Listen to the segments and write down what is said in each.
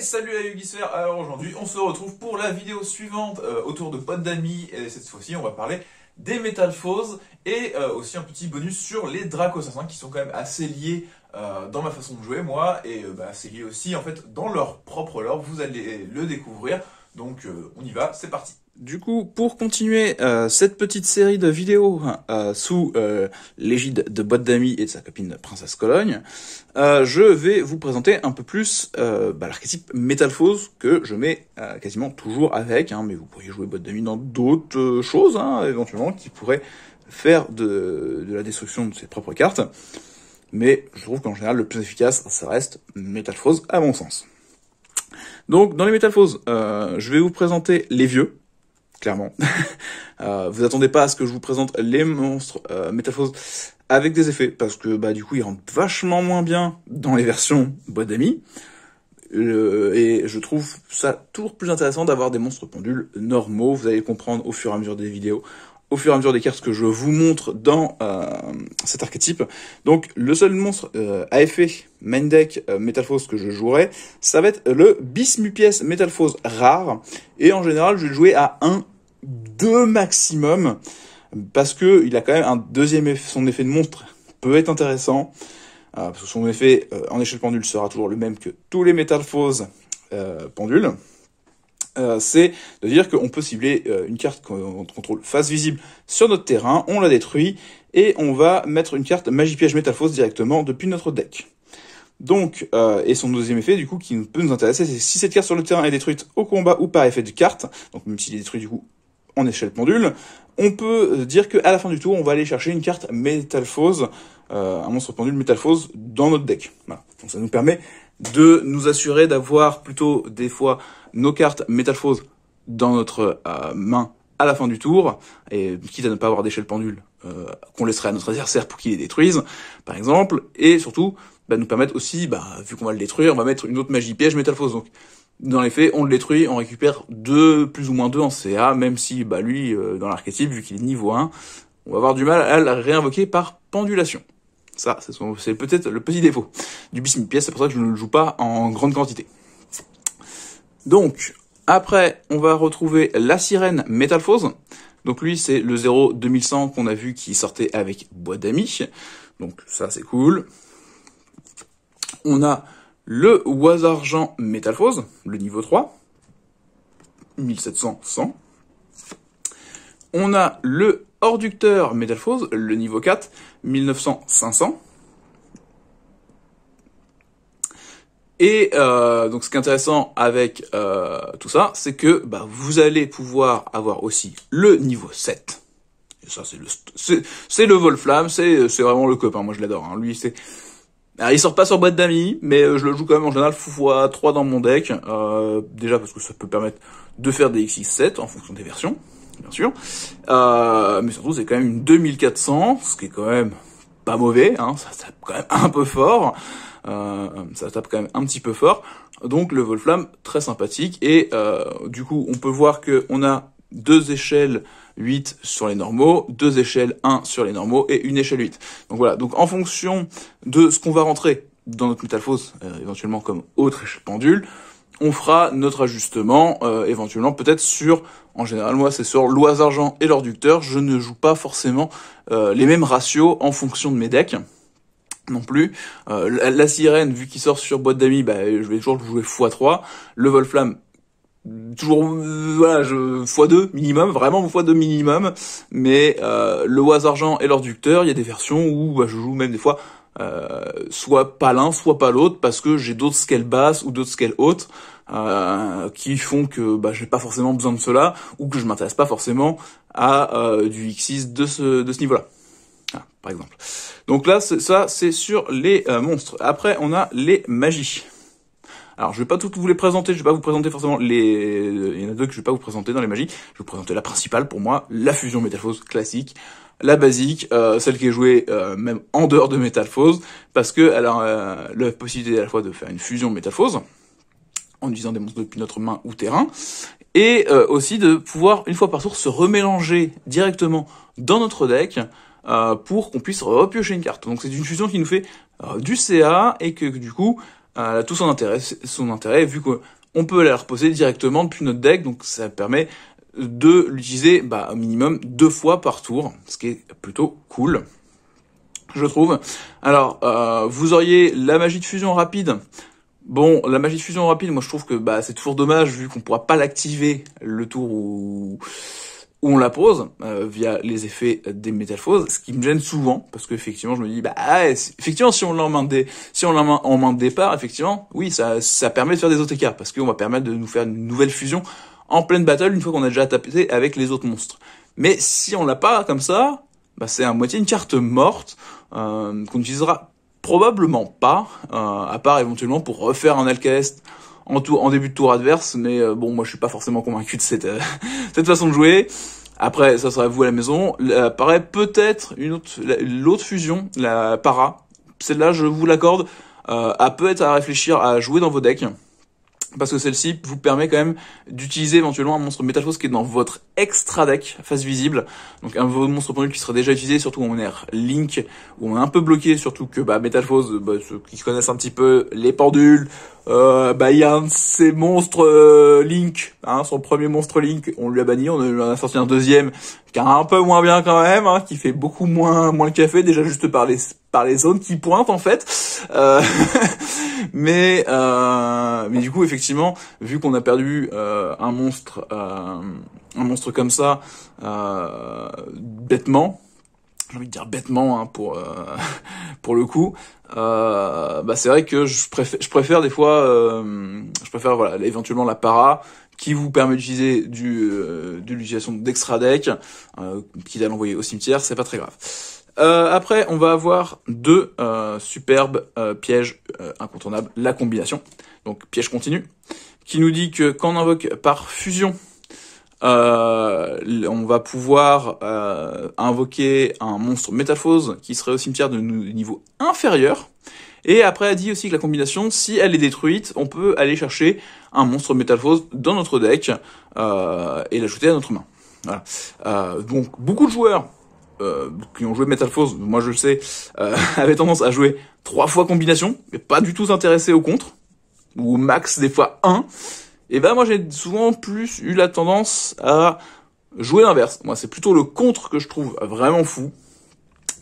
Et salut à Yugisphère. Alors aujourd'hui on se retrouve pour la vidéo suivante autour de boîtes d'amis, et cette fois-ci on va parler des Metalfoes et aussi un petit bonus sur les Draco-Assassins qui sont quand même assez liés dans ma façon de jouer moi, et assez liés aussi en fait dans leur propre lore. Vous allez le découvrir, donc on y va, c'est parti. Du coup, pour continuer cette petite série de vidéos sous l'égide de Boîte d'Amis et de sa copine Princesse Cologne, je vais vous présenter un peu plus l'archétype Metalfoes que je mets quasiment toujours avec, mais vous pourriez jouer Boîte d'Amis dans d'autres choses, éventuellement, qui pourraient faire de la destruction de ses propres cartes. Mais je trouve qu'en général, le plus efficace, ça reste Metalfoes à mon sens. Donc, dans les Metalfoes, je vais vous présenter les vieux, clairement. Vous attendez pas à ce que je vous présente les monstres Metalfoes avec des effets, parce que du coup ils rentrent vachement moins bien dans les versions boîte d'amis. Et je trouve ça toujours plus intéressant d'avoir des monstres pendules normaux. Vous allez le comprendre au fur et à mesure des vidéos, au fur et à mesure des cartes que je vous montre dans cet archétype. Donc le seul monstre à effet main deck Metalfoes que je jouerai, ça va être le Bismupiès Metalfoes rare. Et en général, je vais le jouer à 1-2 maximum, parce que il a quand même un deuxième effet, son effet de monstre peut être intéressant, parce que son effet en échelle pendule sera toujours le même que tous les Metalfoes pendules. C'est de dire qu'on peut cibler une carte qu'on contrôle face visible sur notre terrain, on la détruit, et on va mettre une carte Magie Piège Metalfoes directement depuis notre deck. Donc, et son deuxième effet, du coup, qui peut nous intéresser, c'est si cette carte sur le terrain est détruite au combat ou par effet de carte, donc même s'il est détruit, du coup, en échelle pendule, on peut dire qu'à la fin du tour, on va aller chercher une carte Metalfoes, un monstre pendule Metalfoes dans notre deck. Voilà. Donc ça nous permet de nous assurer d'avoir plutôt, des fois, nos cartes Metalfoes dans notre main à la fin du tour, et quitte à ne pas avoir d'échelle pendule, qu'on laisserait à notre adversaire pour qu'il les détruise, par exemple, et surtout, nous permettre aussi, vu qu'on va le détruire, on va mettre une autre magie piège Metalfoes. Donc, dans les faits, on le détruit, on récupère plus ou moins 2 en CA, même si, lui, dans l'archétype, vu qu'il est niveau 1, on va avoir du mal à le réinvoquer par pendulation. Ça, c'est peut-être le petit défaut du Bismupiès, c'est pour ça que je ne le joue pas en grande quantité. Donc, après, on va retrouver la sirène Metalfoes. Donc lui, c'est le 0-2100 qu'on a vu qui sortait avec Boîte d'Amis. Donc ça, c'est cool. On a le Oise-Argent Metalfoes, le niveau 3, 1700-100. On a le Horducteur Metalfoes, le niveau 4, 1900-500. Et donc ce qui est intéressant avec tout ça, c'est que vous allez pouvoir avoir aussi le niveau 7. Et ça, c'est le Volflamme, c'est vraiment le copain, moi je l'adore. Lui, c'est... Alors, il sort pas sur Boîte d'Amis, mais je le joue quand même en général x3 dans mon deck. Déjà parce que ça peut permettre de faire des XX7 en fonction des versions, bien sûr. Mais surtout, c'est quand même une 2400, ce qui est quand même pas mauvais. Ça tape quand même un peu fort. Ça tape quand même un petit peu fort. Donc le Volflamme, très sympathique. Et du coup, on peut voir que on a 2 échelles 8 sur les normaux, 2 échelles 1 sur les normaux et une échelle 8. Donc voilà, donc en fonction de ce qu'on va rentrer dans notre Metalfoes, éventuellement comme autre échelle pendule, on fera notre ajustement, éventuellement peut-être sur, en général moi c'est sur l'Oise-Argent et l'Horducteur, je ne joue pas forcément les mêmes ratios en fonction de mes decks. Non plus. La sirène, vu qu'il sort sur Boîte d'Amis, je vais toujours le jouer x3. Le Volflamme, toujours x2 minimum, vraiment x2 minimum, mais le Oise-Argent et l'Horducteur, il y a des versions où je joue même des fois soit pas l'un, soit pas l'autre, parce que j'ai d'autres scales basses ou d'autres scales hautes qui font que j'ai pas forcément besoin de cela, ou que je m'intéresse pas forcément à du X6 de ce niveau-là. Par exemple. Donc là, ça c'est sur les monstres. Après, on a les magies. Alors, je vais pas toutes vous les présenter, je vais pas vous présenter forcément il y en a 2 que je vais pas vous présenter dans les magies. Je vais vous présenter la principale pour moi, la fusion Metalfoes classique, la basique, celle qui est jouée même en dehors de Metalfoes, parce que elle a la possibilité à la fois de faire une fusion Metalfoes, en utilisant des monstres depuis notre main ou terrain, et aussi de pouvoir, une fois par tour, se remélanger directement dans notre deck, pour qu'on puisse repiocher une carte. Donc c'est une fusion qui nous fait du CA, et que du coup, elle a tout son intérêt vu qu'on peut la reposer directement depuis notre deck, donc ça permet de l'utiliser au minimum 2 fois par tour, ce qui est plutôt cool, je trouve. Alors, vous auriez la magie de fusion rapide. Bon, la magie de fusion rapide, moi je trouve que c'est toujours dommage vu qu'on pourra pas l'activer le tour où on la pose via les effets des métamorphoses, ce qui me gêne souvent parce que effectivement je me dis effectivement si on l'a en main de départ, effectivement oui ça permet de faire des OTK parce qu'on va permettre de nous faire une nouvelle fusion en pleine battle une fois qu'on a déjà tapé avec les autres monstres. Mais si on l'a pas comme ça, c'est à moitié une carte morte qu'on n'utilisera probablement pas, à part éventuellement pour refaire un Alceste en début de tour adverse, mais bon, moi je suis pas forcément convaincu de cette façon de jouer. Après, ça sera à vous à la maison. Pareil, peut-être l'autre fusion, la para. Celle-là, je vous l'accorde, peut-être à réfléchir à jouer dans vos decks. Parce que celle-ci vous permet quand même d'utiliser éventuellement un monstre Métalphose qui est dans votre extra deck, face visible. Donc un monstre pendule qui serait déjà utilisé, surtout où on est Link, où on est un peu bloqué, surtout que Métalphose, ceux qui connaissent un petit peu les pendules, il y a un de ces monstres Link, son premier monstre Link, on lui a banni, on en a sorti un deuxième, qui est un peu moins bien quand même, qui fait beaucoup moins le café, déjà juste par les zones qui pointent en fait. Mais du coup effectivement, vu qu'on a perdu un monstre comme ça bêtement, j'ai envie de dire bêtement pour le coup, c'est vrai que je préfère des fois voilà éventuellement la para qui vous permet d'utiliser de l'utilisation d'extra deck, quitte à l'envoyer au cimetière, c'est pas très grave. Après, on va avoir 2 superbes pièges incontournables. La combinaison, donc piège continu, qui nous dit que quand on invoque par fusion, on va pouvoir invoquer un monstre métamorphose qui serait au cimetière de niveau inférieur. Et après, elle dit aussi que la combinaison, si elle est détruite, on peut aller chercher un monstre métamorphose dans notre deck et l'ajouter à notre main. Voilà. Donc, beaucoup de joueurs qui ont joué Métalphose, moi je le sais, avaient tendance à jouer 3 fois combinaison, mais pas du tout s'intéresser au contre, ou au max des fois 1. Et moi j'ai souvent plus eu la tendance à jouer l'inverse. Moi c'est plutôt le contre que je trouve vraiment fou,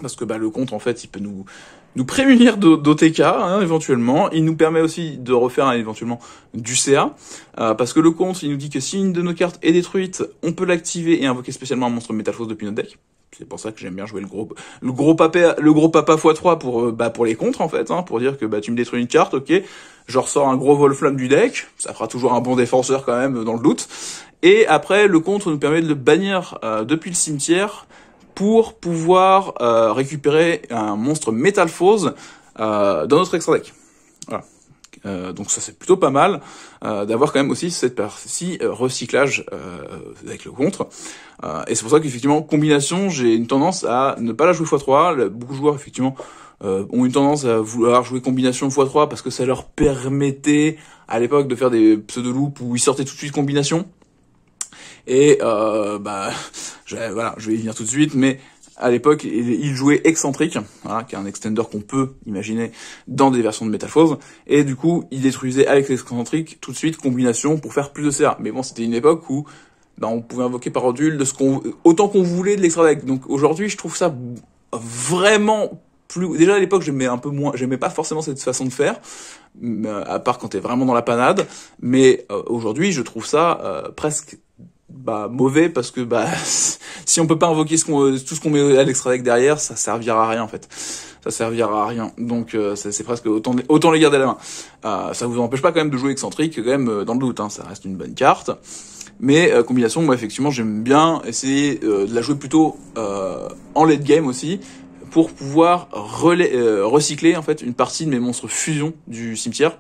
parce que le contre en fait il peut nous prémunir d'OTK éventuellement, il nous permet aussi de refaire éventuellement du CA, parce que le contre il nous dit que si une de nos cartes est détruite, on peut l'activer et invoquer spécialement un monstre Métalphose depuis notre deck. C'est pour ça que j'aime bien jouer le gros papa x3 pour les contres en fait, pour dire que tu me détruis une carte, ok, je ressors un gros Volflamme du deck, ça fera toujours un bon défenseur quand même dans le doute. Et après le contre nous permet de le bannir depuis le cimetière pour pouvoir récupérer un monstre Métalphose dans notre extra deck. Voilà. Donc ça c'est plutôt pas mal d'avoir quand même aussi cette partie recyclage avec le contre. Et c'est pour ça qu'effectivement combinaison, j'ai une tendance à ne pas la jouer x3. Beaucoup de joueurs effectivement ont une tendance à vouloir jouer combinaison x3 parce que ça leur permettait à l'époque de faire des pseudo-loops où ils sortaient tout de suite combinaison. Et je vais y venir tout de suite, mais à l'époque, il jouait excentrique, qui est un extender qu'on peut imaginer dans des versions de Métalphose, et du coup, il détruisait avec l'excentrique tout de suite combinaison pour faire plus de CA. Mais bon, c'était une époque où on pouvait invoquer par module autant qu'on voulait de l'extra deck. Donc aujourd'hui, je trouve ça vraiment plus. Déjà à l'époque, j'aimais un peu moins, j'aimais pas forcément cette façon de faire, à part quand t'es vraiment dans la panade. Mais aujourd'hui, je trouve ça presque mauvais parce que si on peut pas invoquer tout ce qu'on met à l'extra deck derrière, ça servira à rien en fait. Ça servira à rien. Donc c'est presque autant les garder à la main. Ça vous empêche pas quand même de jouer excentrique quand même dans le doute, ça reste une bonne carte. Mais combinaison, moi effectivement j'aime bien essayer de la jouer plutôt en late game aussi pour pouvoir recycler en fait une partie de mes monstres fusion du cimetière.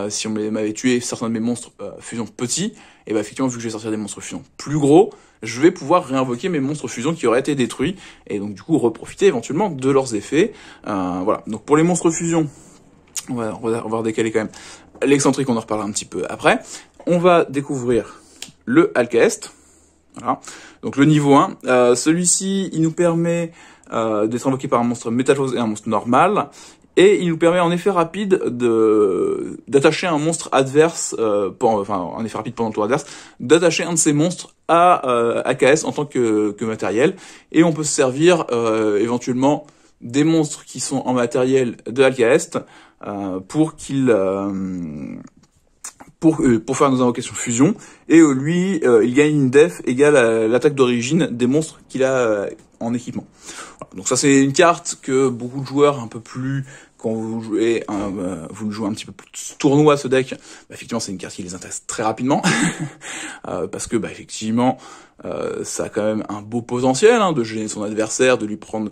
Si on m'avait tué certains de mes monstres fusion petits, et effectivement vu que je vais sortir des monstres fusion plus gros, je vais pouvoir réinvoquer mes monstres fusion qui auraient été détruits, et donc du coup reprofiter éventuellement de leurs effets. Voilà, donc pour les monstres fusion, on va redécaler quand même l'excentrique, on en reparlera un petit peu après. On va découvrir le Alceste, voilà. Donc le niveau 1, celui-ci il nous permet d'être invoqué par un monstre Métalphose et un monstre normal. Et il nous permet en effet rapide d'attacher un monstre adverse, enfin un effet rapide pendant le tour adverse, d'attacher un de ces monstres à AKS en tant que matériel. Et on peut se servir éventuellement des monstres qui sont en matériel de AKS pour faire nos invocations fusion, et lui, il gagne une def égale à l'attaque d'origine des monstres qu'il a en équipement. Voilà. Donc ça, c'est une carte que beaucoup de joueurs un peu plus, quand vous jouez un petit peu plus tournoi ce deck, effectivement c'est une carte qui les intéresse très rapidement, parce que effectivement ça a quand même un beau potentiel de gêner son adversaire, de lui prendre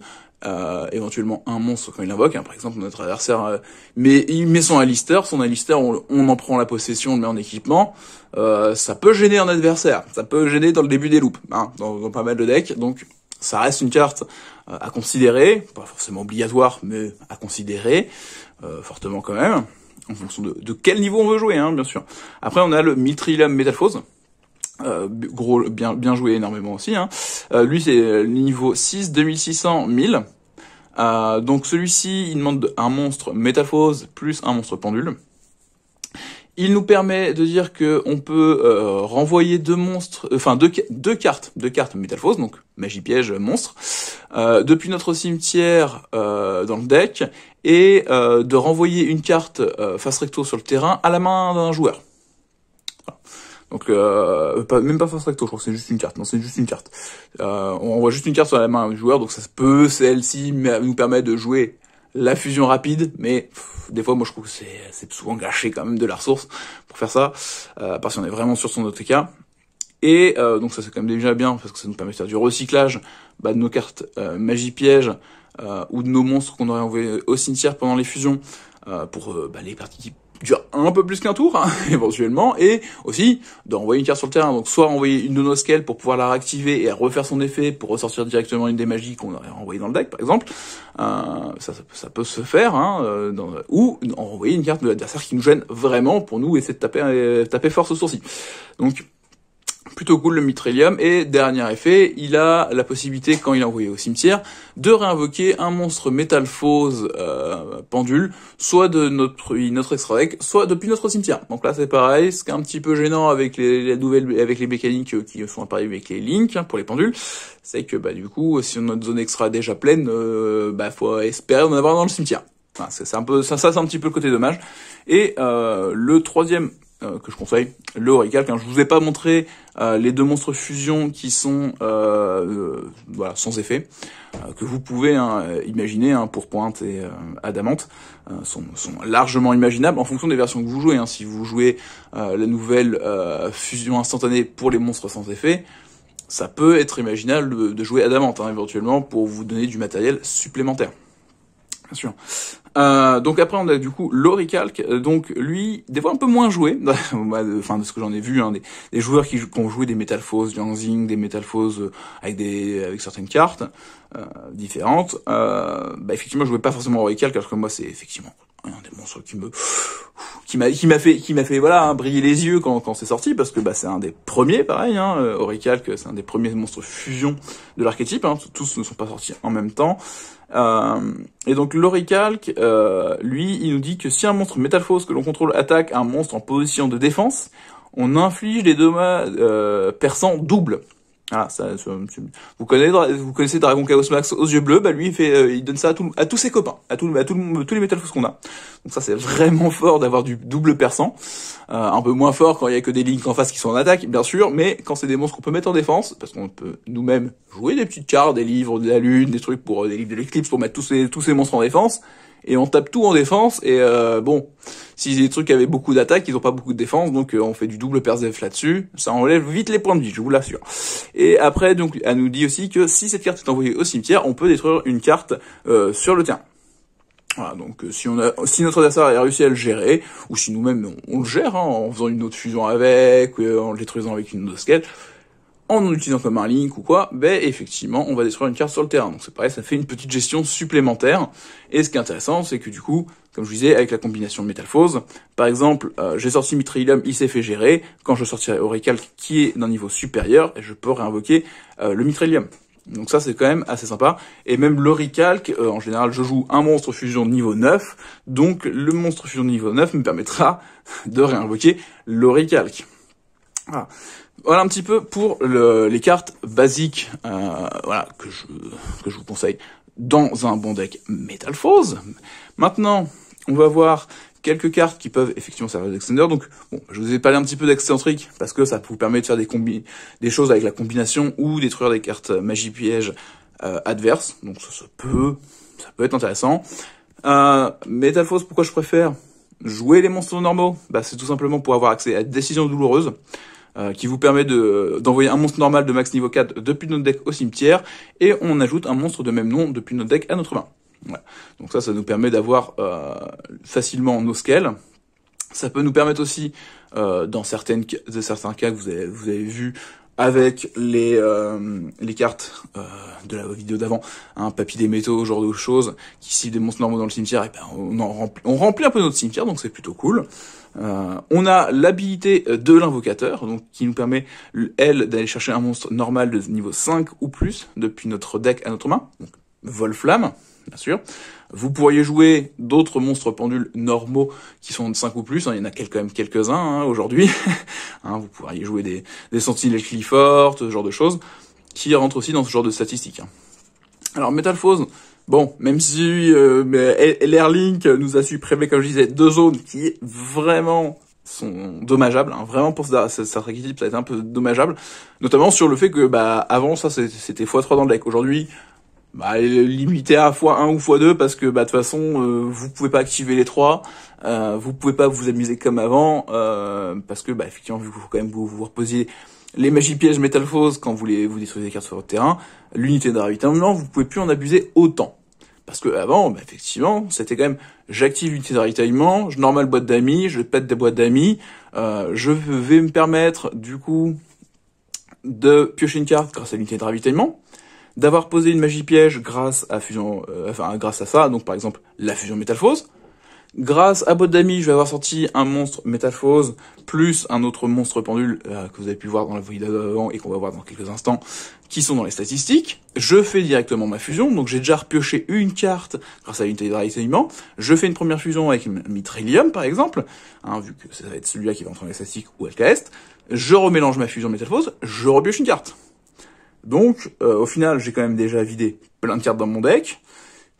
éventuellement un monstre quand il invoque, par exemple notre adversaire il met son Alistair, on en prend la possession, on le met en équipement, ça peut gêner un adversaire, ça peut gêner dans le début des loops, dans pas mal de decks, donc ça reste une carte à considérer, pas forcément obligatoire, mais à considérer fortement quand même, en fonction de quel niveau on veut jouer, bien sûr. Après on a le Mithrilium Metalphose, bien joué énormément aussi. Lui c'est niveau 6, 2600, 1000. Donc celui-ci, il demande un monstre Metalphose plus un monstre pendule. Il nous permet de dire que on peut renvoyer deux cartes Metalphose, donc magie piège monstre, depuis notre cimetière dans le deck, et de renvoyer une carte face recto sur le terrain à la main d'un joueur. Donc même pas face recto, je crois que c'est juste une carte. Non, c'est juste une carte. On envoie juste une carte sur la main du joueur, donc ça peut celle-ci nous permettre de jouer la fusion rapide, mais des fois moi je trouve que c'est souvent gâché quand même de la ressource pour faire ça, à part si on est vraiment sur son OTK. Et donc ça c'est quand même déjà bien, parce que ça nous permet de faire du recyclage de nos cartes magie piège ou de nos monstres qu'on aurait envoyés au cimetière pendant les fusions, pour les parties qui dure un peu plus qu'un tour, éventuellement, et aussi d'envoyer une carte sur le terrain. Donc soit envoyer une de nos scales pour pouvoir la réactiver et refaire son effet pour ressortir directement une des magies qu'on aurait envoyées dans le deck, par exemple. Ça peut se faire, ou envoyer une carte de l'adversaire qui nous gêne vraiment pour nous essayer de taper fort ce sourcil. Donc plutôt cool le Mithrilium. Et dernier effet, il a la possibilité, quand il est envoyé au cimetière, de réinvoquer un monstre Metalphose pendule, soit de notre extra deck, soit depuis notre cimetière. Donc là c'est pareil, ce qui est un petit peu gênant avec les mécaniques qui sont apparues avec les links pour les pendules, c'est que du coup si notre zone extra est déjà pleine, faut espérer en avoir dans le cimetière. Enfin, c'est un peu ça c'est un petit peu le côté dommage. Et le troisième que je conseille, le Orichalque. Je vous ai pas montré les deux monstres fusion qui sont sans effet, que vous pouvez imaginer, pour pointe et adamante, sont largement imaginables en fonction des versions que vous jouez. Si vous jouez la nouvelle fusion instantanée pour les monstres sans effet, ça peut être imaginable de jouer adamante éventuellement pour vous donner du matériel supplémentaire. Bien sûr. Donc après on a du coup l'Orichalque, donc lui des fois un peu moins joué, de ce que j'en ai vu, des joueurs qui ont joué des Metalphose Jiangxing, des Metalphose avec certaines cartes différentes. Effectivement je jouais pas forcément Orichalque, alors que moi c'est effectivement un des monstres qui m'a fait briller les yeux quand c'est sorti, parce que c'est un des premiers, pareil, Orichalque c'est un des premiers monstres fusion de l'archétype, tous ne sont pas sortis en même temps. Et donc l'Orichalque, lui, il nous dit que si un monstre Metalphose que l'on contrôle attaque un monstre en position de défense, on inflige les dommages perçants doubles. Voilà, vous connaissez Dragon Chaos Max aux yeux bleus, lui il donne ça à tous ses copains, à tous les Metalphose qu'on a. Donc ça c'est vraiment fort d'avoir du double perçant. Un peu moins fort quand il y a que des lignes en face qui sont en attaque, bien sûr, mais quand c'est des monstres qu'on peut mettre en défense, parce qu'on peut nous-mêmes jouer des petites cartes, des livres de la lune, des trucs des livres de l'éclipse pour mettre tous ces monstres en défense, et on tape tout en défense, et si c'est des trucs qui avaient beaucoup d'attaque, ils ont pas beaucoup de défense, donc on fait du double persef là-dessus, ça enlève vite les points de vie, je vous l'assure. Et après, donc, elle nous dit aussi que si cette carte est envoyée au cimetière, on peut détruire une carte sur le terrain. Voilà, donc si notre adversaire a réussi à le gérer, ou si nous-mêmes on le gère, en faisant une autre fusion avec, en le détruisant avec une autre scale, en l'utilisant comme un link ou quoi, effectivement, on va détruire une carte sur le terrain. Donc c'est pareil, ça fait une petite gestion supplémentaire. Et ce qui est intéressant, c'est que du coup, comme je vous disais, avec la combinaison de Metalphose, par exemple, j'ai sorti Mithrilium, il s'est fait gérer. Quand je sortirai Orichalque, qui est d'un niveau supérieur, je peux réinvoquer le Mithrilium. Donc ça, c'est quand même assez sympa. Et même le recalc, en général, je joue un monstre fusion niveau 9, donc le monstre fusion niveau 9 me permettra de réinvoquer le recalc. Voilà. Voilà un petit peu pour les cartes basiques, voilà, que je vous conseille dans un bon deck Metal Foes. Maintenant, on va voir quelques cartes qui peuvent effectivement servir d'extender. Donc, bon, je vous ai parlé un petit peu d'excentrique parce que ça vous permet de faire des choses avec la combination ou détruire des cartes magie piège adverses. Donc ça peut être intéressant. Metal Foes, pourquoi je préfère jouer les monstres normaux? Bah, c'est tout simplement pour avoir accès à Décision douloureuse, qui vous permet d'envoyer un monstre normal de max niveau 4 depuis notre deck au cimetière, et on ajoute un monstre de même nom depuis notre deck à notre main. Voilà. Donc ça nous permet d'avoir facilement nos scales. Ça peut nous permettre aussi, dans certains cas que vous avez vu avec les cartes de la vidéo d'avant, un papy des métaux, genre de choses, qui ciblent des monstres normaux dans le cimetière, et ben on remplit un peu notre cimetière, donc c'est plutôt cool. On a l'habilité de l'invocateur, donc qui nous permet, elle, d'aller chercher un monstre normal de niveau 5 ou plus depuis notre deck à notre main. Donc, Vol-Flamme, bien sûr. Vous pourriez jouer d'autres monstres pendules normaux qui sont de 5 ou plus, hein, il y en a quand même quelques-uns hein, aujourd'hui. Hein, vous pourriez jouer des Sentinelles Clifford, ce genre de choses, qui rentrent aussi dans ce genre de statistiques. Hein. Alors Metal Foes, bon, même si l'Airlink nous a supprimé, comme je disais, 2 zones qui vraiment sont dommageables, hein, vraiment pour cette archétype ça a été un peu dommageable, notamment sur le fait que avant ça c'était x3 dans le deck, aujourd'hui limité à x1 ou x2 parce que de toute façon vous pouvez pas activer les 3, vous pouvez pas vous amuser comme avant parce que effectivement vu qu'il faut quand même vous reposiez les magies pièges Metal Foes quand vous détruisez des cartes sur votre terrain, l'unité de ravitaillement vous pouvez plus en abuser autant. Parce que avant, effectivement, c'était quand même, j'active l'unité de ravitaillement, je normal boîte d'amis, je pète des boîtes d'amis, je vais me permettre, du coup, de piocher une carte grâce à l'unité de ravitaillement, d'avoir posé une magie piège grâce à grâce à ça, donc par exemple, la fusion Metal Foes. Grâce à boîte d'amis, je vais avoir sorti un monstre Metal Foes, plus un autre monstre pendule, que vous avez pu voir dans la vidéo d'avant et qu'on va voir dans quelques instants, qui sont dans les statistiques. Je fais directement ma fusion, donc j'ai déjà repioché une carte grâce à l'unité de ravitaillement. Je fais une première fusion avec Mitrillium, par exemple, hein, vu que ça va être celui-là qui va entrer dans les statistiques ou Alcaest. Je remélange ma fusion Metal Foes, je repioche une carte. Donc, au final, j'ai quand même déjà vidé plein de cartes dans mon deck,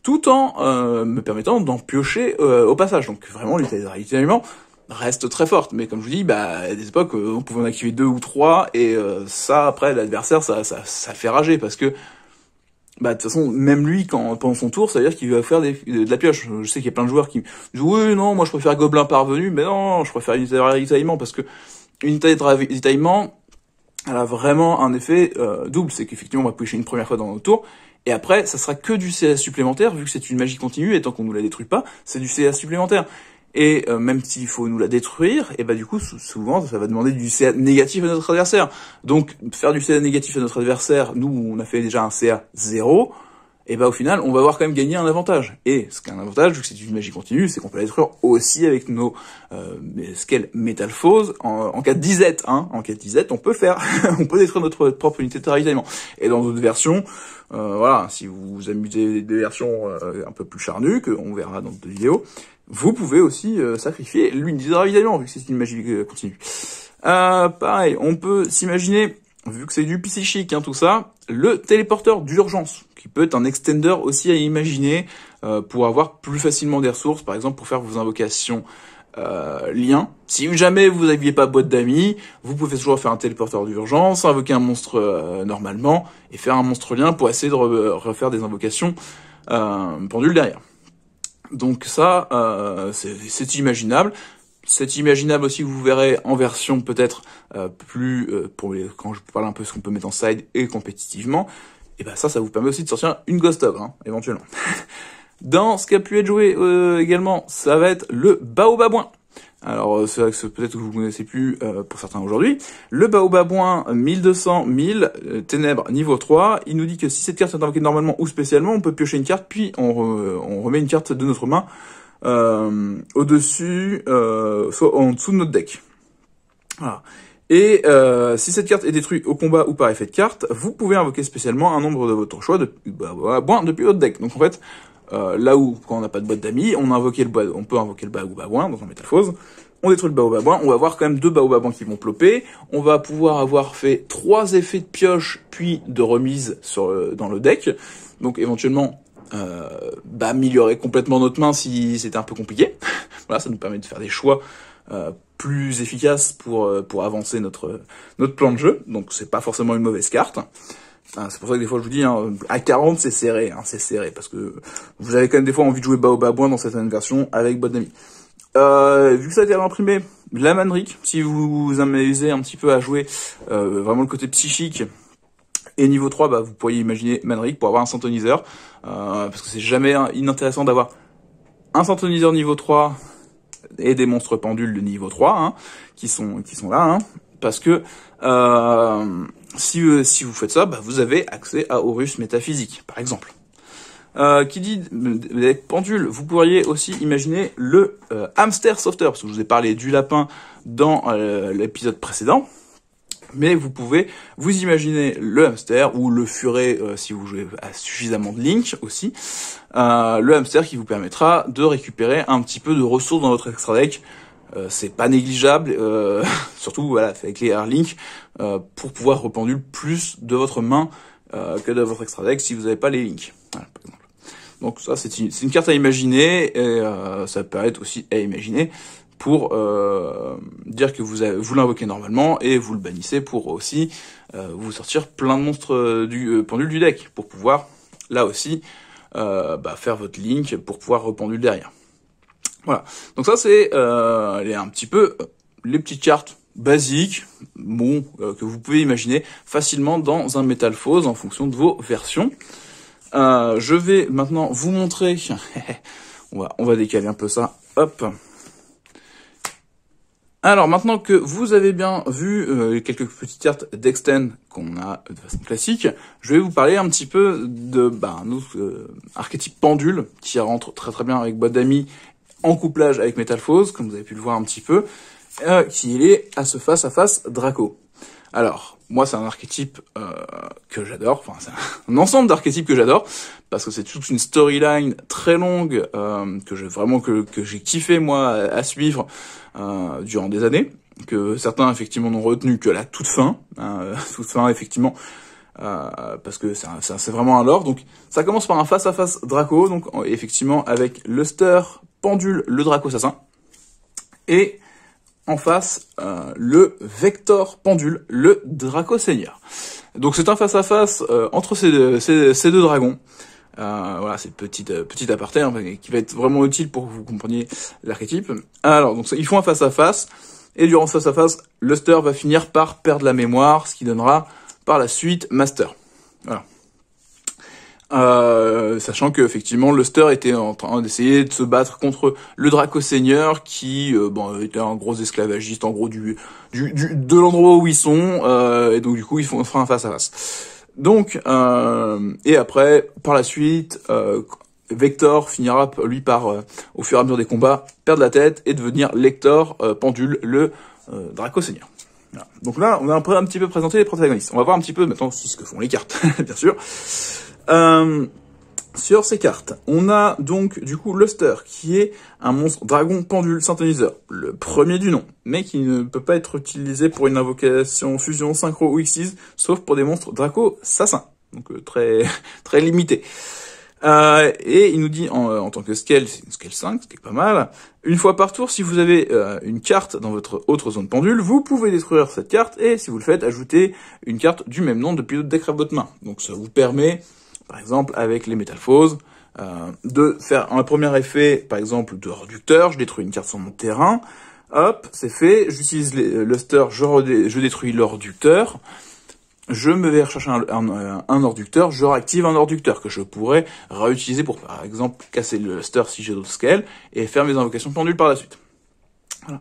tout en me permettant d'en piocher au passage. Donc vraiment, l'unité de ravitaillement reste très forte. Mais comme je vous dis, à des époques, on pouvait en activer 2 ou 3, et ça, après, l'adversaire, ça le fait rager, parce que, de toute façon, même lui, pendant son tour, ça veut dire qu'il va faire de la pioche. Je sais qu'il y a plein de joueurs qui disent, oui, non, moi je préfère Gobelin parvenu, mais non, je préfère unité de ravitaillement, parce que unité de ravitaillement, elle a vraiment un effet double. C'est qu'effectivement, on va piocher une première fois dans notre tour, et après, ça sera que du CA supplémentaire, vu que c'est une magie continue, et tant qu'on nous la détruit pas, c'est du CA supplémentaire. Et même s'il faut nous la détruire, et du coup, souvent, ça va demander du CA négatif à notre adversaire. Donc, faire du CA négatif à notre adversaire, nous, on a fait déjà un CA 0, et au final, on va avoir quand même gagné un avantage. Et ce qui est un avantage, vu que c'est une magie continue, c'est qu'on peut la détruire aussi avec nos scales Metal Foes en cas de disette, hein. En cas de disette, on peut faire, on peut détruire notre propre unité de ravitaillement. Et dans d'autres versions, voilà, si vous vous amusez des versions un peu plus charnues, qu'on verra dans d'autres vidéos, vous pouvez aussi sacrifier l'unité de ravitaillement, vu que c'est une magie continue. Pareil, on peut s'imaginer, vu que c'est du psychique, hein, tout ça, le téléporteur d'urgence, qui peut être un extender aussi à imaginer pour avoir plus facilement des ressources, par exemple pour faire vos invocations liens. Si jamais vous n'aviez pas boîte d'amis, vous pouvez toujours faire un téléporteur d'urgence, invoquer un monstre normalement, et faire un monstre lien pour essayer de refaire des invocations pendules derrière. Donc ça, c'est imaginable. C'est imaginable aussi, vous verrez en version peut-être quand je parle un peu ce qu'on peut mettre en side et compétitivement, et ça vous permet aussi de sortir une Ghost Ogre, hein, éventuellement. Dans ce qui a pu être joué également, ça va être le Baobabouin. Alors c'est vrai que peut-être que vous ne connaissez plus pour certains aujourd'hui. Le Baobabouin 1200-1000, Ténèbres niveau 3, il nous dit que si cette carte est invoquée normalement ou spécialement, on peut piocher une carte, puis on remet une carte de notre main au-dessus, soit en dessous de notre deck. Voilà. Et si cette carte est détruite au combat ou par effet de carte, vous pouvez invoquer spécialement un nombre de votre choix de babouin depuis votre deck. Donc en fait, là où quand on n'a pas de boîte d'amis, on peut invoquer le babouin dans un métamorphose. On détruit le babouin, on va avoir quand même 2 babouins qui vont plopper. On va pouvoir avoir fait 3 effets de pioche puis de remise dans le deck. Donc éventuellement améliorer complètement notre main si c'était un peu compliqué. Voilà, ça nous permet de faire des choix plus efficaces pour avancer notre plan de jeu. Donc c'est pas forcément une mauvaise carte. C'est pour ça que des fois je vous dis, à 40 c'est serré, c'est serré, parce que vous avez quand même des fois envie de jouer babouin dans certaines versions avec boîte d'amis. Vu que ça a été imprimé, la manrique, si vous vous amusez un petit peu à jouer vraiment le côté psychique, et niveau 3, vous pourriez imaginer manrique pour avoir un synthoniseur, parce que c'est jamais inintéressant d'avoir un synthoniseur niveau 3 et des monstres pendules de niveau 3, qui sont là, parce que si vous faites ça, vous avez accès à Horus métaphysique, par exemple. Qui dit pendule, vous pourriez aussi imaginer le hamster softer, parce que je vous ai parlé du lapin dans l'épisode précédent, mais vous pouvez vous imaginer le hamster ou le furet si vous jouez à suffisamment de Link aussi, le hamster qui vous permettra de récupérer un petit peu de ressources dans votre extra deck. C'est pas négligeable, surtout voilà avec les Air Link, pour pouvoir rependule plus de votre main que de votre extra deck si vous n'avez pas les Link. Voilà, par exemple. Donc ça c'est une carte à imaginer, et ça peut être aussi à imaginer pour dire que vous l'invoquez normalement et vous le bannissez pour aussi vous sortir plein de monstres du pendule du deck pour pouvoir là aussi faire votre Link pour pouvoir rependule derrière. Voilà. Donc ça c'est un petit peu les petites cartes basiques, que vous pouvez imaginer facilement dans un métamorphose en fonction de vos versions. Je vais maintenant vous montrer. on va décaler un peu ça. Hop. Alors maintenant que vous avez bien vu quelques petites cartes d'Extend qu'on a de façon classique, je vais vous parler un petit peu de un autre archétype pendule qui rentre très très bien avec boîte d'amis en couplage avec métamorphose, comme vous avez pu le voir un petit peu, qui est à ce face-à-face Draco. Alors, moi c'est un archétype que j'adore, c'est un ensemble d'archétypes que j'adore, parce que c'est toute une storyline très longue que j'ai kiffé moi à suivre durant des années, que certains effectivement n'ont retenu que la toute fin effectivement, parce que c'est vraiment un lore. Donc ça commence par un face-à-face Draco, donc effectivement avec Luster, Pendule, le Draco assassin, et en face le Vector Pendule, le Draco Seigneur. Donc c'est un face-à-face entre ces deux dragons. Voilà, c'est petit aparté qui va être vraiment utile pour que vous compreniez l'archétype. Alors donc ils font un face-à-face, et durant ce face-à-face, Luster va finir par perdre la mémoire, ce qui donnera par la suite Master. Voilà. Sachant que effectivement Luster était en train d'essayer de se battre contre le Draco Seigneur qui était un gros esclavagiste en gros de l'endroit où ils sont, et donc du coup ils font un face à face. Donc et après par la suite Vector finira lui par au fur et à mesure des combats perdre la tête et devenir Lector Pendule, le Draco Seigneur. Voilà. Donc là on a un petit peu présenté les protagonistes. On va voir un petit peu maintenant ce que font les cartes bien sûr. Sur ces cartes, on a donc du coup Luster, qui est un monstre dragon pendule synthoniseur, le premier du nom, mais qui ne peut pas être utilisé pour une invocation fusion synchro ou Xyz, sauf pour des monstres Draco assassins, donc très très limité. Et il nous dit en tant que scale, c'est une scale 5, ce qui est pas mal. Une fois par tour, si vous avez une carte dans votre autre zone pendule, vous pouvez détruire cette carte, et si vous le faites, ajouter une carte du même nom depuis votre deck à votre main. Donc ça vous permet, par exemple, avec les métamorphoses, de faire un premier effet, par exemple, de réducteur. Je détruis une carte sur mon terrain. Hop, c'est fait. J'utilise Luster, je détruis le réducteur. Je me vais rechercher un réducteur. Je réactive un réducteur que je pourrais réutiliser pour, par exemple, casser le Luster si j'ai d'autres scales et faire mes invocations pendules par la suite. Voilà.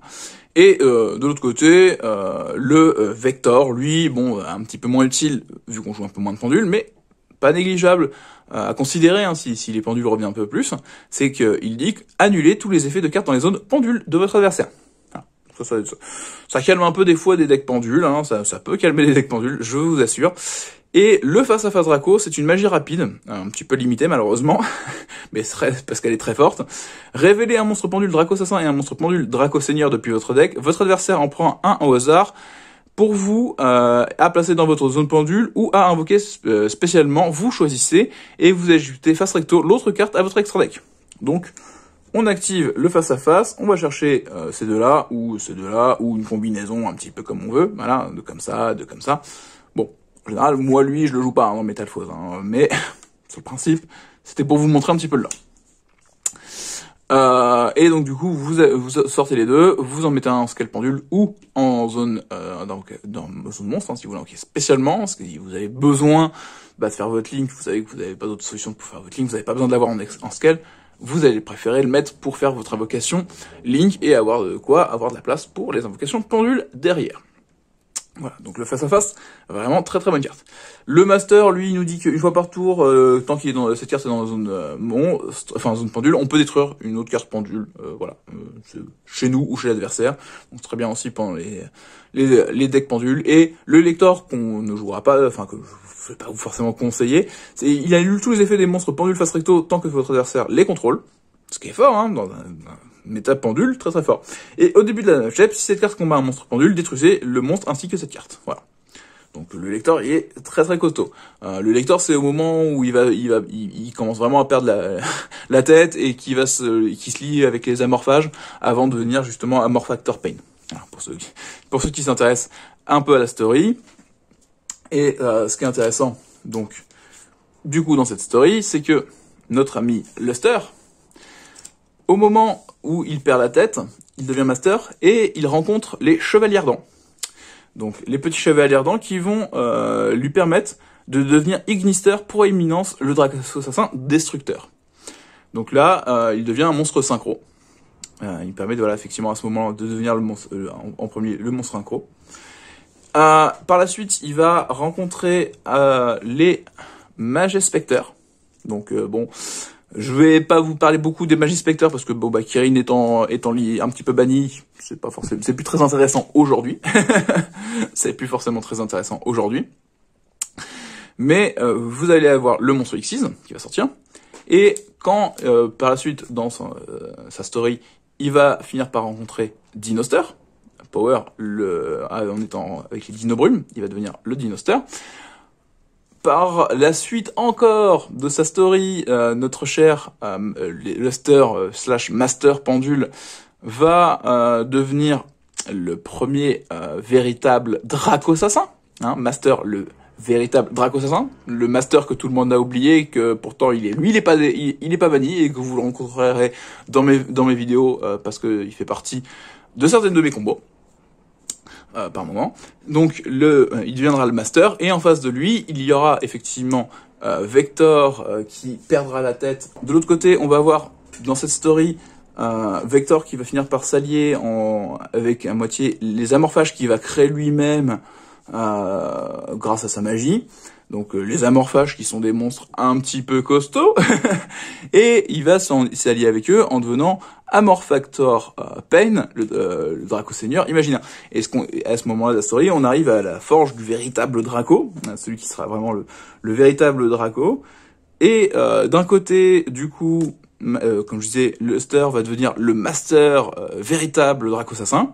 Et de l'autre côté, le Vector, lui, un petit peu moins utile vu qu'on joue un peu moins de pendules, mais pas négligeable à considérer si les pendules reviennent un peu plus, c'est qu'il dit annuler tous les effets de cartes dans les zones pendules de votre adversaire. Voilà. Ça calme un peu des fois des decks pendules, hein, ça peut calmer des decks pendules, je vous assure. Et le face-à-face Draco, c'est une magie rapide, un petit peu limitée malheureusement, mais parce qu'elle est très forte. Révélez un monstre pendule Draco Assassin et un monstre pendule Draco Seigneur depuis votre deck. Votre adversaire en prend un au hasard pour vous à placer dans votre zone pendule ou à invoquer spécialement. Vous choisissez et vous ajoutez face recto l'autre carte à votre extra deck. Donc, on active le face-à-face, on va chercher ces deux-là, ou une combinaison un petit peu comme on veut, voilà, de comme ça. Bon, en général, moi, lui, je le joue pas dans Metalfoes, hein, mais sur le principe, c'était pour vous montrer un petit peu là. Et donc du coup, vous sortez les deux, vous en mettez un en scale pendule ou en zone dans zone monstre, hein, si vous voulez, spécialement, parce que vous avez besoin de faire votre link, vous savez que vous n'avez pas d'autre solution pour faire votre link, vous n'avez pas besoin de l'avoir en scale, vous allez préférer le mettre pour faire votre invocation link et avoir de la place pour les invocations pendules derrière. Voilà, donc le face-à-face, vraiment très très bonne carte. Le Master, lui, il nous dit qu'une fois par tour, tant qu'il est dans cette carte est dans la zone zone pendule, on peut détruire une autre carte pendule, chez nous ou chez l'adversaire. Donc très bien aussi pendant les decks pendules. Et le lector qu'on ne jouera pas, que je vais pas vous forcément conseiller, il annule tous les effets des monstres pendules face recto tant que votre adversaire les contrôle. Ce qui est fort, hein, dans un méta pendule, très très fort. Et au début de la step, si cette carte combat un monstre pendule, détruisez le monstre ainsi que cette carte. Voilà. Donc le lecteur, il est très très costaud. Le lecteur, c'est au moment où il commence vraiment à perdre la tête et qui se lie avec les amorphages avant de devenir justement Amorphactor Pain. Voilà, pour ceux qui s'intéressent un peu à la story. Et ce qui est intéressant, donc, du coup, dans cette story, c'est que notre ami Luster, au moment où il perd la tête, il devient Master et il rencontre les Chevaliers Ardents. Donc les petits Chevaliers Ardents qui vont lui permettre de devenir Ignister pour éminence le Draco Assassin Destructeur. Donc là, il devient un monstre synchro. Il permet effectivement à ce moment de devenir le monstre, en premier le monstre synchro. Par la suite, il va rencontrer les Mages Spectres. Donc je vais pas vous parler beaucoup des Mages Spectres parce que Kirin étant un petit peu banni, c'est plus très intéressant aujourd'hui. C'est plus forcément très intéressant aujourd'hui. Mais vous allez avoir le monstre Xyz qui va sortir. Et quand par la suite dans sa story, il va finir par rencontrer Dinoster. Power, en étant avec les Dinobrumes, il va devenir le Dinoster. Par la suite encore de sa story, notre cher Luster / Master Pendule va devenir le premier véritable Draco Assassin. Hein, Master, le véritable Draco Assassin, le Master que tout le monde a oublié, que pourtant il est pas banni et que vous le rencontrerez dans mes vidéos parce que il fait partie de certaines de mes combos. Par moment. Donc il deviendra le Master et en face de lui, il y aura effectivement Vector qui perdra la tête. De l'autre côté, on va avoir dans cette story Vector qui va finir par s'allier avec à moitié les amorphages qu'il va créer lui-même grâce à sa magie. Donc les amorphages qui sont des monstres un petit peu costauds et il va s'allier avec eux en devenant Amorphactor Pain, le Draco Seigneur imaginaire. Et à ce moment-là de la story, on arrive à la forge du véritable Draco, celui qui sera vraiment le véritable Draco. Et d'un côté, du coup, comme je disais, Luster va devenir le Master véritable Draco Assassin.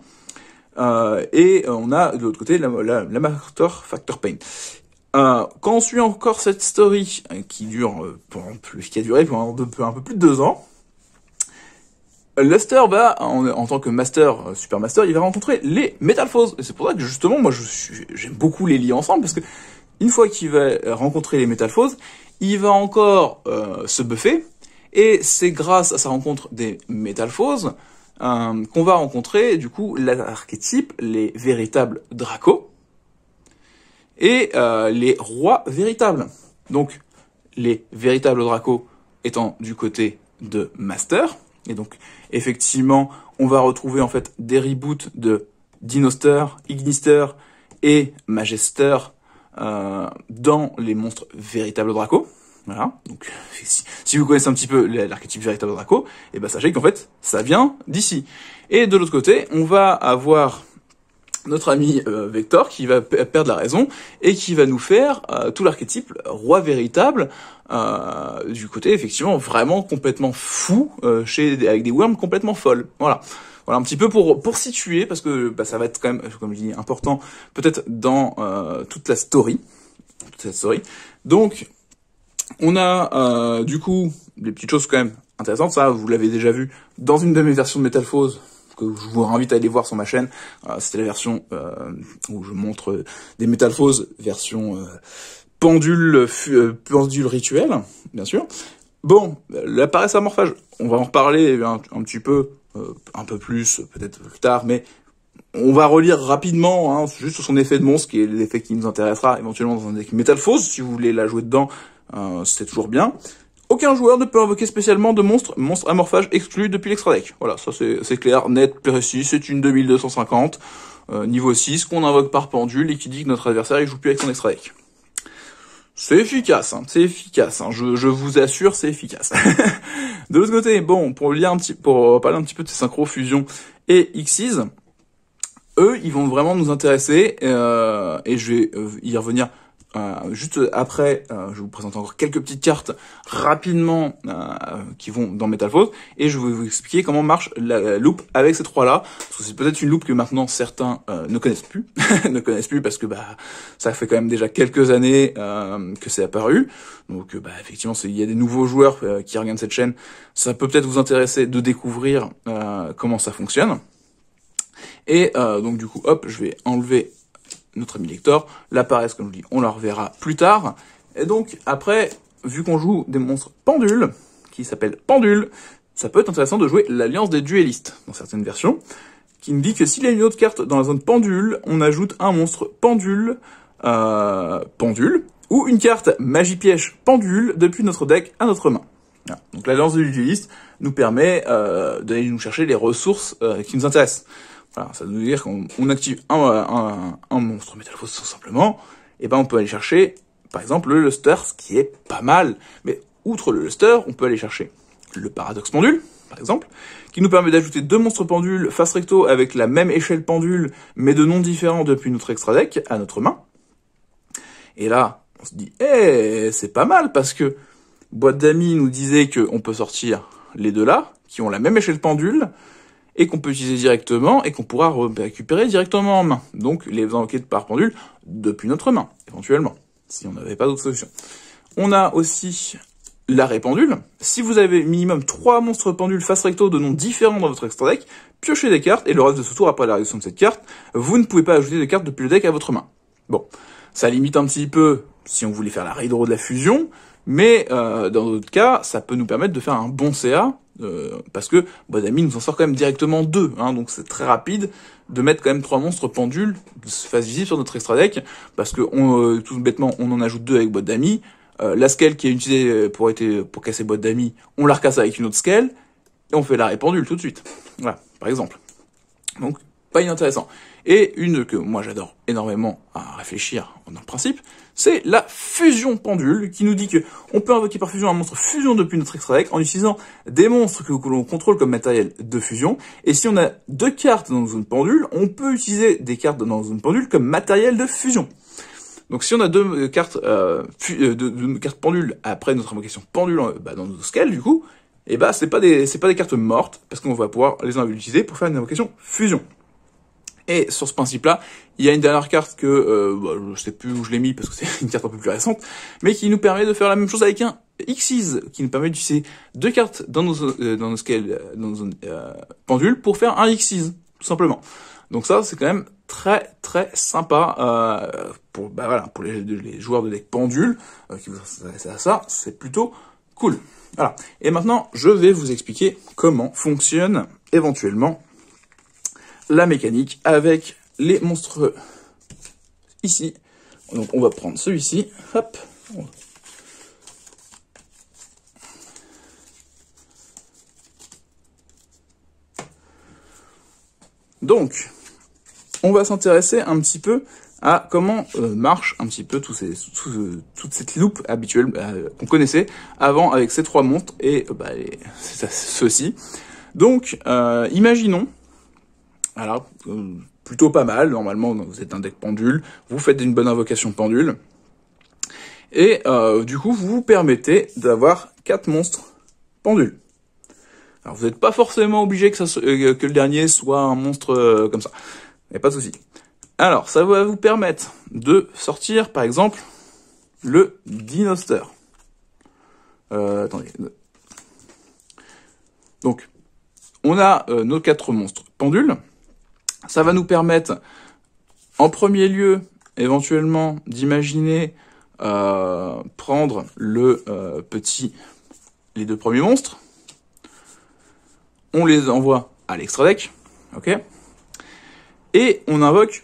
Et on a de l'autre côté l'Amorphactor Pain. Quand on suit encore cette story qui a duré pendant un peu plus de 2 ans, Luster va, en tant que Master, Super Master, il va rencontrer les Metalfoes. Et c'est pour ça que justement, moi, j'aime beaucoup les lier ensemble, parce que une fois qu'il va rencontrer les Metalfoes, il va encore se buffer, et c'est grâce à sa rencontre des Metalfoes qu'on va rencontrer, du coup, l'archétype, les véritables Dracos, et les rois véritables. Donc, les véritables Dracos étant du côté de Master, et donc, effectivement, on va retrouver en fait des reboots de Dinoster, Ignister et Majester dans les monstres véritables Draco. Voilà. Donc, si vous connaissez un petit peu l'archétype véritable Draco, et ben sachez qu'en fait, ça vient d'ici. Et de l'autre côté, on va avoir notre ami Vector qui va perdre la raison et qui va nous faire tout l'archétype roi véritable du côté effectivement vraiment complètement fou avec des worms complètement folles. Voilà. Voilà un petit peu pour situer parce que bah, ça va être quand même comme je dis important peut-être dans toute la story. Toute cette story. Donc on a du coup des petites choses quand même intéressantes, ça vous l'avez déjà vu dans une de mes versions de Metalphose que je vous invite à aller voir sur ma chaîne. C'était la version où je montre des Metalphose version pendule rituel, bien sûr. Bon, l'appareil amorphage, on va en reparler un petit peu, un peu plus, peut-être plus tard, mais on va relire rapidement, hein, juste sur son effet de monstre, qui est l'effet qui nous intéressera éventuellement dans un deck Metalphose. Si vous voulez la jouer dedans, c'est toujours bien. Aucun joueur ne peut invoquer spécialement de monstre amorphage exclu depuis l'extra deck. Voilà, ça c'est clair, net, précis, c'est une 2250, niveau 6, qu'on invoque par pendule et qui dit que notre adversaire il joue plus avec son extra deck. C'est efficace, hein, je vous assure, c'est efficace. De l'autre côté, bon, pour parler un petit peu de ces synchro fusion et Xyz, eux, ils vont vraiment nous intéresser, et je vais y revenir juste après. Je vais vous présenter encore quelques petites cartes rapidement qui vont dans Metalphose, et je vais vous expliquer comment marche la loupe avec ces trois-là, parce que c'est peut-être une loupe que maintenant certains ne connaissent plus, ne connaissent plus parce que bah ça fait quand même déjà quelques années que c'est apparu. Donc bah effectivement, il y a des nouveaux joueurs qui regardent cette chaîne, ça peut peut-être vous intéresser de découvrir comment ça fonctionne. Et donc du coup, hop, je vais enlever notre ami lecteur. L'appareil, comme je dis, on la reverra plus tard. Et donc après, vu qu'on joue des monstres pendules, qui s'appellent pendules, ça peut être intéressant de jouer l'alliance des duellistes dans certaines versions, qui nous dit que s'il y a une autre carte dans la zone pendule, on ajoute un monstre pendule, ou une carte magie piège pendule depuis notre deck à notre main. Voilà. Donc l'alliance des duellistes nous permet d'aller nous chercher les ressources qui nous intéressent. Voilà, ça veut dire qu'on active un monstre Metalphose tout simplement, et ben on peut aller chercher, par exemple, le Luster, ce qui est pas mal. Mais outre le Luster, on peut aller chercher le Paradoxe Pendule, par exemple, qui nous permet d'ajouter deux monstres pendules face recto avec la même échelle pendule, mais de noms différents depuis notre extra deck à notre main. Et là, on se dit, c'est pas mal, parce que Boîte d'Amis nous disait qu'on peut sortir les deux là, qui ont la même échelle pendule, et qu'on peut utiliser directement, et qu'on pourra récupérer directement en main. Donc, les invoquer par pendule depuis notre main, éventuellement, si on n'avait pas d'autre solution. On a aussi l'arrêt pendule. Si vous avez minimum 3 monstres pendules face recto de noms différents dans votre extra deck, piochez des cartes, et le reste de ce tour, après la réaction de cette carte, vous ne pouvez pas ajouter de cartes depuis le deck à votre main. Bon, ça limite un petit peu si on voulait faire la Raid Row de la fusion, mais dans d'autres cas, ça peut nous permettre de faire un bon CA, parce que Boîte d'Amis nous en sort quand même directement 2, hein, donc c'est très rapide de mettre quand même 3 monstres pendules face visible sur notre extra deck, parce que tout bêtement, on en ajoute 2 avec Boîte d'Amis. La scale qui est utilisée pour casser Boîte d'Amis, on la recasse avec une autre scale, et on fait l'arrêt pendule tout de suite. Voilà, par exemple. Donc, pas inintéressant. Et une que moi j'adore énormément à réfléchir en principe, c'est la fusion pendule, qui nous dit que on peut invoquer par fusion un monstre fusion depuis notre extra deck en utilisant des monstres que l'on contrôle comme matériel de fusion. Et si on a 2 cartes dans une zone pendule, on peut utiliser des cartes dans une zone pendule comme matériel de fusion. Donc si on a 2 cartes cartes pendules après notre invocation pendule dans nos scales, du coup, et bah c'est pas des cartes mortes, parce qu'on va pouvoir les utiliser pour faire une invocation fusion. Et sur ce principe-là, il y a une dernière carte que je sais plus où je l'ai mis parce que c'est une carte un peu plus récente, mais qui nous permet de faire la même chose avec un Xyz, qui nous permet d'utiliser 2 cartes dans nos scales, dans nos pendules pour faire un Xyz, tout simplement. Donc ça, c'est quand même très très sympa pour les joueurs de deck pendule qui vous intéressent à ça, c'est plutôt cool. Voilà. Et maintenant, je vais vous expliquer comment fonctionne éventuellement la mécanique avec les monstres ici. Donc on va prendre celui-ci, hop. Donc, on va s'intéresser un petit peu à comment marche un petit peu toute cette loupe habituelle qu'on connaissait avant avec ces 3 monstres et ceux-ci. Donc, imaginons, alors, plutôt pas mal, normalement vous êtes un deck pendule, vous faites une bonne invocation pendule, et du coup vous vous permettez d'avoir 4 monstres pendules. Alors vous n'êtes pas forcément obligé que le dernier soit un monstre comme ça, il n'y a pas de souci. Alors ça va vous permettre de sortir par exemple le Dinoster. Attendez. Donc on a nos 4 monstres pendules. Ça va nous permettre, en premier lieu, éventuellement, d'imaginer prendre les 2 premiers monstres. On les envoie à l'extra deck, ok. Et on invoque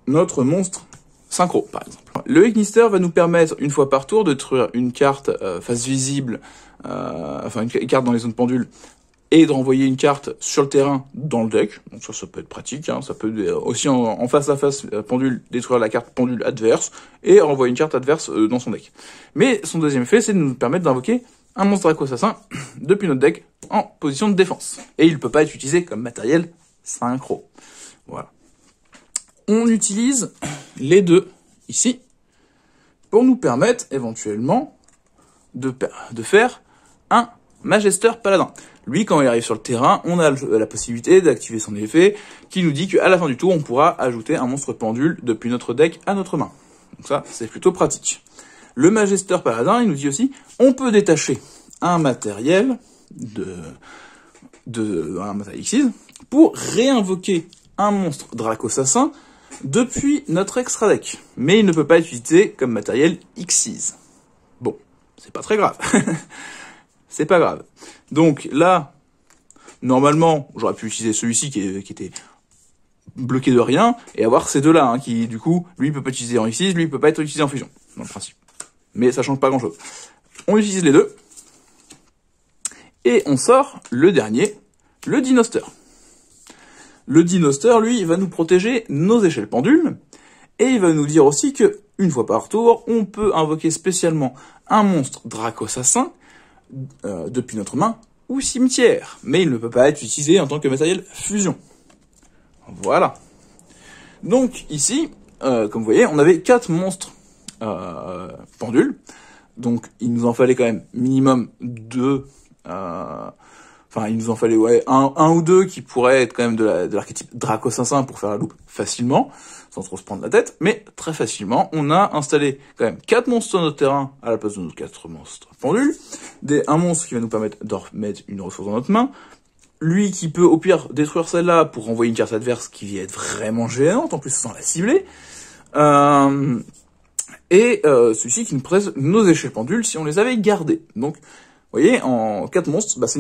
notre monstre synchro, par exemple. Le Ignister va nous permettre, une fois par tour, de détruire une carte face visible, une carte dans les zones pendules, et de renvoyer une carte sur le terrain dans le deck. Donc ça peut être pratique, hein. Ça peut aussi en face à face pendule détruire la carte pendule adverse et renvoyer une carte adverse dans son deck. Mais son deuxième effet, c'est de nous permettre d'invoquer un monstre Draco Assassin depuis notre deck en position de défense. Et il ne peut pas être utilisé comme matériel synchro. Voilà. On utilise les 2 ici pour nous permettre éventuellement de faire un Magister Paladin. Lui, quand il arrive sur le terrain, on a la possibilité d'activer son effet qui nous dit qu'à la fin du tour, on pourra ajouter un monstre pendule depuis notre deck à notre main. Donc ça, c'est plutôt pratique. Le Magister Paladin, il nous dit aussi, on peut détacher un matériel un matériel Xyz pour réinvoquer un monstre Draco Assassin depuis notre extra deck. Mais il ne peut pas être utilisé comme matériel Xyz. Bon, c'est pas très grave. C'est pas grave. Donc là, normalement, j'aurais pu utiliser celui-ci qui était bloqué de rien, et avoir ces 2-là, hein, qui du coup, lui peut pas être utilisé en X6, lui peut pas être utilisé en fusion, dans le principe. Mais ça change pas grand-chose. On utilise les 2, et on sort le dernier, le Dinoster. Le Dinoster, lui, il va nous protéger nos échelles pendules, et il va nous dire aussi que, une fois par tour, on peut invoquer spécialement un monstre Draco Assassin, depuis notre main ou cimetière, mais il ne peut pas être utilisé en tant que matériel fusion. Voilà. Donc ici, comme vous voyez, on avait 4 monstres pendules, donc il nous en fallait quand même minimum 2. Il nous en fallait un ou 2 qui pourraient être quand même de l'archétype Draco Assassin pour faire la loupe facilement, sans trop se prendre la tête, mais très facilement, on a installé quand même 4 monstres sur notre terrain à la place de nos 4 monstres pendules, un monstre qui va nous permettre de remettre une ressource dans notre main, lui qui peut au pire détruire celle-là pour renvoyer une carte adverse qui vient être vraiment géante, en plus sans la cibler, celui-ci qui nous prête nos échelles pendules si on les avait gardées. Donc, vous voyez, en 4 monstres, c'est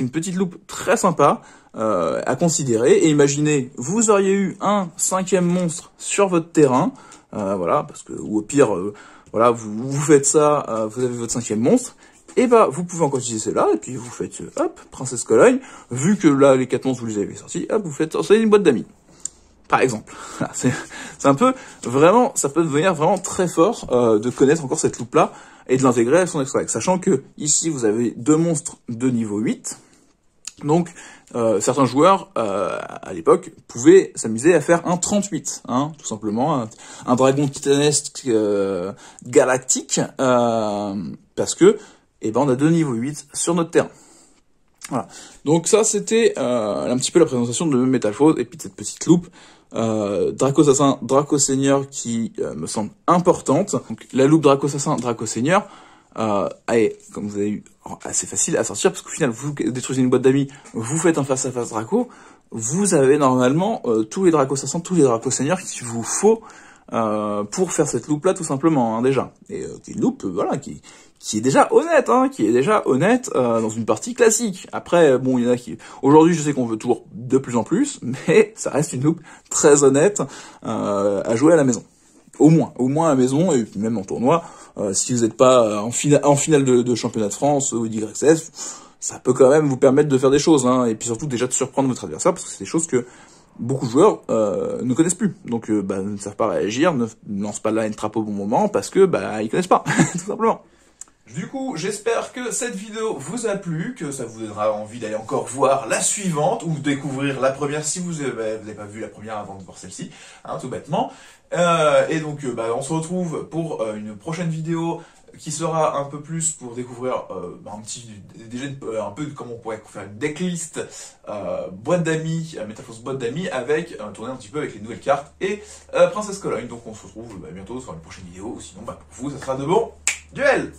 une petite loupe très sympa à considérer. Et imaginez, vous auriez eu un 5e monstre sur votre terrain, ou au pire, vous faites ça, vous avez votre 5e monstre, et vous pouvez encore utiliser celle-là, et puis vous faites, Princesse Cologne, vu que là, les 4 monstres, vous les avez sortis, vous faites sortir une boîte d'amis. Par exemple. C'est un peu, vraiment, ça peut devenir vraiment très fort de connaître encore cette loupe-là, et de l'intégrer à son extra deck. Sachant que, ici, vous avez 2 monstres de niveau 8. Donc, certains joueurs, à l'époque, pouvaient s'amuser à faire un 38, tout simplement. Un dragon titanesque galactique, parce que, on a 2 niveaux 8 sur notre terrain. Voilà. Donc ça, c'était un petit peu la présentation de Metalfoes, et puis de cette petite loupe. Draco Assassin, Draco Seigneur qui me semble importante. Donc la loupe Draco Assassin, Draco Seigneur est, comme vous avez eu, assez facile à sortir parce qu'au final vous détruisez une boîte d'amis, vous faites un face-à-face Draco, vous avez normalement tous les Draco Assassins, tous les Draco Seigneurs qu'il vous faut pour faire cette loupe là tout simplement déjà. Et une loupe qui est déjà honnête, dans une partie classique. Après, bon, il y en a qui... Aujourd'hui, je sais qu'on veut toujours de plus en plus, mais ça reste une loupe très honnête à jouer à la maison. Au moins à la maison, et puis même en tournoi. Si vous n'êtes pas en finale de championnat de France ou d'YXS, ça peut quand même vous permettre de faire des choses, et puis surtout déjà de surprendre votre adversaire, parce que c'est des choses que beaucoup de joueurs ne connaissent plus. Donc ne savent pas réagir, ne lancent pas la trap au bon moment parce que ils connaissent pas, tout simplement. Du coup, j'espère que cette vidéo vous a plu, que ça vous donnera envie d'aller encore voir la suivante, ou découvrir la première si vous n'avez pas vu la première avant de voir celle-ci, hein, tout bêtement. Et donc, on se retrouve pour une prochaine vidéo qui sera un peu plus pour découvrir un peu comment on pourrait faire une decklist boîte d'amis, Metal-Force boîte d'amis, avec tourner un petit peu avec les nouvelles cartes et Princesse Cologne. Donc on se retrouve bientôt sur une prochaine vidéo, ou sinon pour vous ça sera de bons duels.